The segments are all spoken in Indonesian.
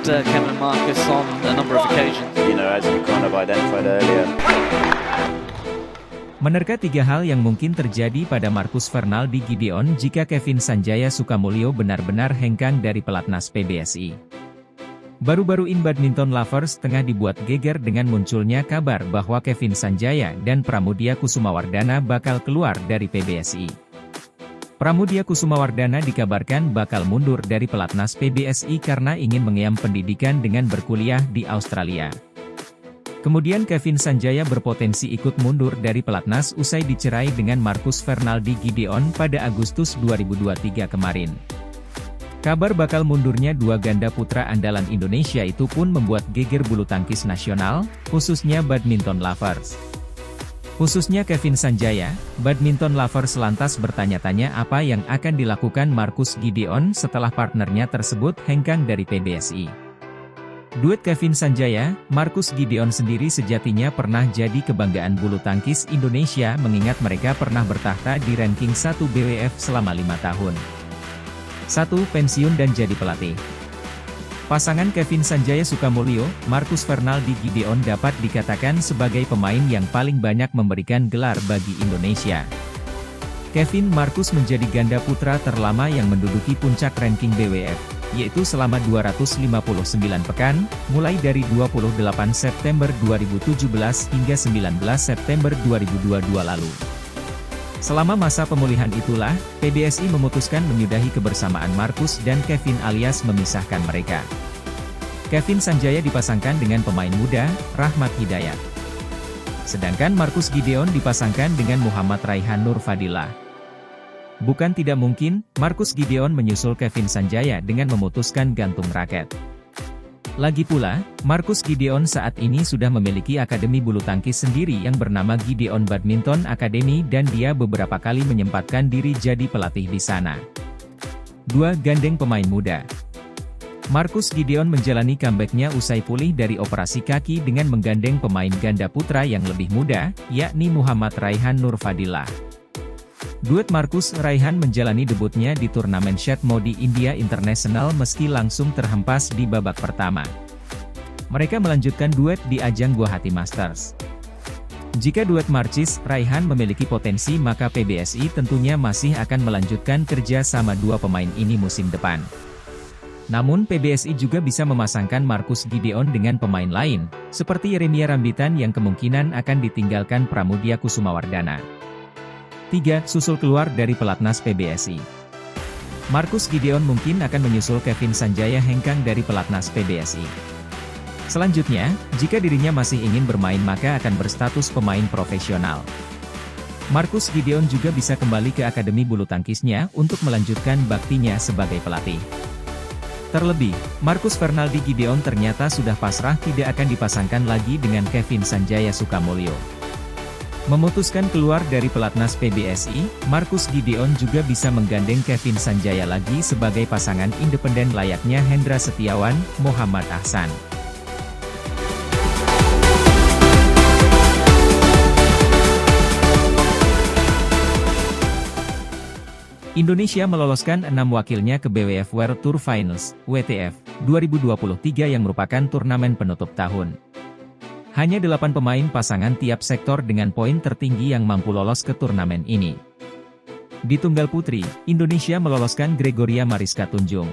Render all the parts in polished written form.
Cameron Marcus on a number of occasions. As we kind of identified earlier. Menerka tiga hal yang mungkin terjadi pada Marcus Fernaldi Gideon jika Kevin Sanjaya Sukamulyo benar-benar hengkang dari pelatnas PBSI. Baru-baru ini Badminton Lovers tengah dibuat geger dengan munculnya kabar bahwa Kevin Sanjaya dan Pramudia Kusumawardana bakal keluar dari PBSI. Pramudia Kusumawardana dikabarkan bakal mundur dari pelatnas PBSI karena ingin mengenyam pendidikan dengan berkuliah di Australia. Kemudian Kevin Sanjaya berpotensi ikut mundur dari pelatnas usai dicerai dengan Marcus Fernaldi Gideon pada Agustus 2023 kemarin. Kabar bakal mundurnya dua ganda putra andalan Indonesia itu pun membuat geger bulu tangkis nasional, khususnya Badminton Lovers. Khususnya Kevin Sanjaya, Badminton Lovers lantas bertanya-tanya apa yang akan dilakukan Marcus Gideon setelah partnernya tersebut hengkang dari PBSI. Duet Kevin Sanjaya, Marcus Gideon sendiri sejatinya pernah jadi kebanggaan bulu tangkis Indonesia mengingat mereka pernah bertahta di ranking 1 BWF selama 5 tahun. 1. Pensiun dan jadi pelatih. Pasangan Kevin Sanjaya Sukamulyo, Marcus Fernaldi Gideon dapat dikatakan sebagai pemain yang paling banyak memberikan gelar bagi Indonesia. Kevin Marcus menjadi ganda putra terlama yang menduduki puncak ranking BWF, yaitu selama 259 pekan, mulai dari 28 September 2017 hingga 19 September 2022 lalu. Selama masa pemulihan itulah, PBSI memutuskan menyudahi kebersamaan Marcus dan Kevin alias memisahkan mereka. Kevin Sanjaya dipasangkan dengan pemain muda, Rahmat Hidayat. Sedangkan Marcus Gideon dipasangkan dengan Muhammad Raihan Nur Fadilah. Bukan tidak mungkin, Marcus Gideon menyusul Kevin Sanjaya dengan memutuskan gantung raket. Lagi pula, Marcus Gideon saat ini sudah memiliki akademi bulu tangkis sendiri yang bernama Gideon Badminton Academy dan dia beberapa kali menyempatkan diri jadi pelatih di sana. 2. Gandeng pemain muda. Marcus Gideon menjalani comeback-nya usai pulih dari operasi kaki dengan menggandeng pemain ganda putra yang lebih muda, yakni Muhammad Raihan Nur Fadilah. Duet Marcus Raihan menjalani debutnya di turnamen Shad Modi India International meski langsung terhempas di babak pertama. Mereka melanjutkan duet di ajang Guwahati Masters. Jika duet Marcus Raihan memiliki potensi maka PBSI tentunya masih akan melanjutkan kerja sama dua pemain ini musim depan. Namun PBSI juga bisa memasangkan Marcus Gideon dengan pemain lain, seperti Yeremia Rambitan yang kemungkinan akan ditinggalkan Pramudia Kusumawardana. 3. Susul keluar dari pelatnas PBSI. Marcus Gideon mungkin akan menyusul Kevin Sanjaya hengkang dari pelatnas PBSI. Selanjutnya, jika dirinya masih ingin bermain maka akan berstatus pemain profesional. Marcus Gideon juga bisa kembali ke akademi bulu tangkisnya untuk melanjutkan baktinya sebagai pelatih. Terlebih, Marcus Fernaldi Gideon ternyata sudah pasrah tidak akan dipasangkan lagi dengan Kevin Sanjaya Sukamulyo. Memutuskan keluar dari pelatnas PBSI, Marcus Gideon juga bisa menggandeng Kevin Sanjaya lagi sebagai pasangan independen layaknya Hendra Setiawan, Muhammad Ahsan. Indonesia meloloskan 6 wakilnya ke BWF World Tour Finals, WTF, 2023 yang merupakan turnamen penutup tahun. Hanya 8 pemain pasangan tiap sektor dengan poin tertinggi yang mampu lolos ke turnamen ini. Di tunggal putri, Indonesia meloloskan Gregoria Mariska Tunjung.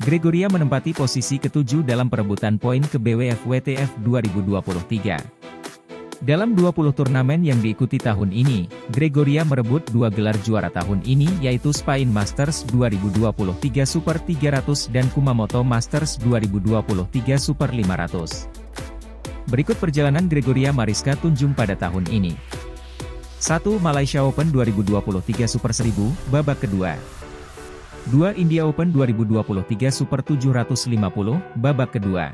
Gregoria menempati posisi ke-7 dalam perebutan poin ke BWF WTF 2023. Dalam 20 turnamen yang diikuti tahun ini, Gregoria merebut 2 gelar juara tahun ini yaitu Spain Masters 2023 Super 300 dan Kumamoto Masters 2023 Super 500. Berikut perjalanan Gregoria Mariska Tunjung pada tahun ini. 1. Malaysia Open 2023 Super 1000, babak kedua. 2. India Open 2023 Super 750, babak kedua.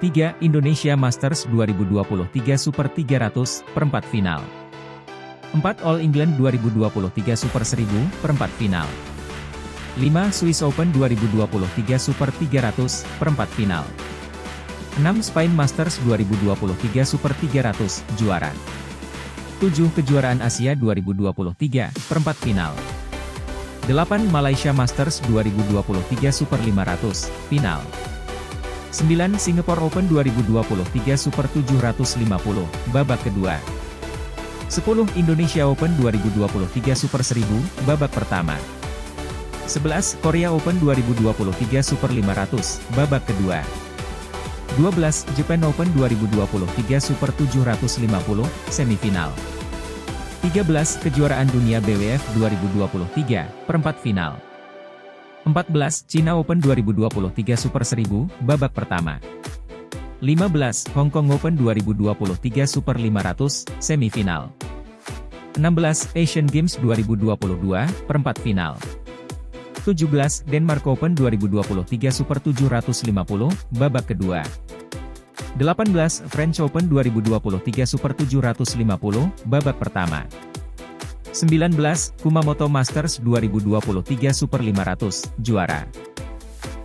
3. Indonesia Masters 2023 Super 300, perempat final. 4. All England 2023 Super 1000, perempat final. 5. Swiss Open 2023 Super 300, perempat final. 6. Spain Masters 2023 Super 300, juara. 7. Kejuaraan Asia 2023, perempat final. 8. Malaysia Masters 2023 Super 500, final. 9. Singapore Open 2023 Super 750, babak kedua. 10. Indonesia Open 2023 Super 1000, babak pertama. 11. Korea Open 2023 Super 500, babak kedua. 12. Japan Open 2023 Super 750, semifinal. 13. Kejuaraan Dunia BWF 2023, perempat final. 14. China Open 2023 Super 1000, babak pertama. 15. Hong Kong Open 2023 Super 500, semifinal. 16. Asian Games 2022, perempat final. 17. Denmark Open 2023 Super 750, babak kedua. 18. French Open 2023 Super 750, babak pertama. 19. Kumamoto Masters 2023 Super 500, juara.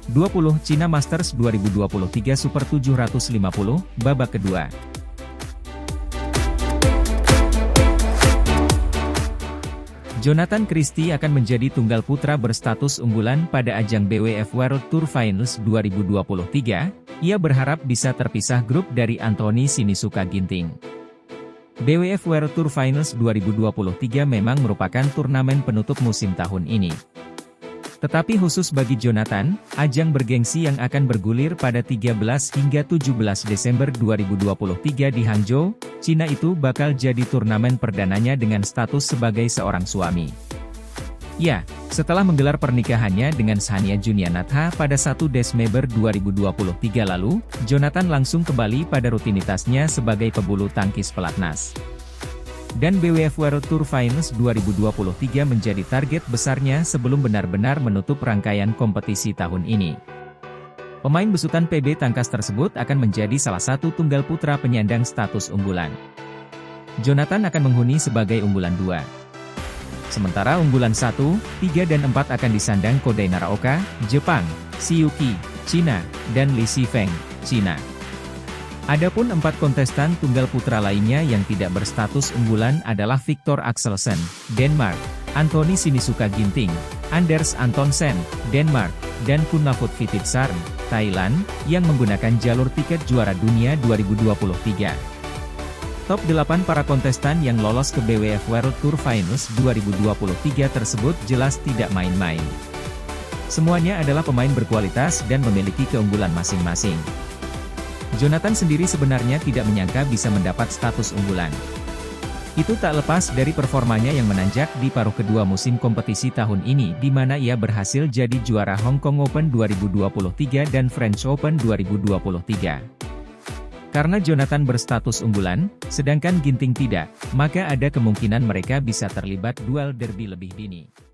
20. China Masters 2023 Super 750, babak kedua. Jonathan Christie akan menjadi tunggal putra berstatus unggulan pada ajang BWF World Tour Finals 2023. Ia berharap bisa terpisah grup dari Anthony Sinisuka Ginting. BWF World Tour Finals 2023 memang merupakan turnamen penutup musim tahun ini. Tetapi khusus bagi Jonathan, ajang bergengsi yang akan bergulir pada 13 hingga 17 Desember 2023 di Hangzhou, Cina itu bakal jadi turnamen perdananya dengan status sebagai seorang suami. Ya, setelah menggelar pernikahannya dengan Shania Junianatha pada 1 Desember 2023 lalu, Jonathan langsung kembali pada rutinitasnya sebagai pebulu tangkis pelatnas. Dan BWF World Tour Finals 2023 menjadi target besarnya sebelum benar-benar menutup rangkaian kompetisi tahun ini. Pemain besutan PB Tangkas tersebut akan menjadi salah satu tunggal putra penyandang status unggulan. Jonathan akan menghuni sebagai unggulan 2. Sementara unggulan 1, 3 dan 4 akan disandang Kodai Naraoka, Jepang, Shiyuki, Cina, dan Li Shifeng, Cina. Adapun 4 kontestan tunggal putra lainnya yang tidak berstatus unggulan adalah Victor Axelsen, Denmark, Anthony Sinisuka Ginting, Anders Antonsen, Denmark, dan Kunnafut Phitipsarn, Thailand, yang menggunakan jalur tiket juara dunia 2023. Top 8 para kontestan yang lolos ke BWF World Tour Finals 2023 tersebut jelas tidak main-main. Semuanya adalah pemain berkualitas dan memiliki keunggulan masing-masing. Jonathan sendiri sebenarnya tidak menyangka bisa mendapat status unggulan. Itu tak lepas dari performanya yang menanjak di paruh kedua musim kompetisi tahun ini di mana ia berhasil jadi juara Hong Kong Open 2023 dan French Open 2023. Karena Jonathan berstatus unggulan, sedangkan Ginting tidak, maka ada kemungkinan mereka bisa terlibat duel derby lebih dini.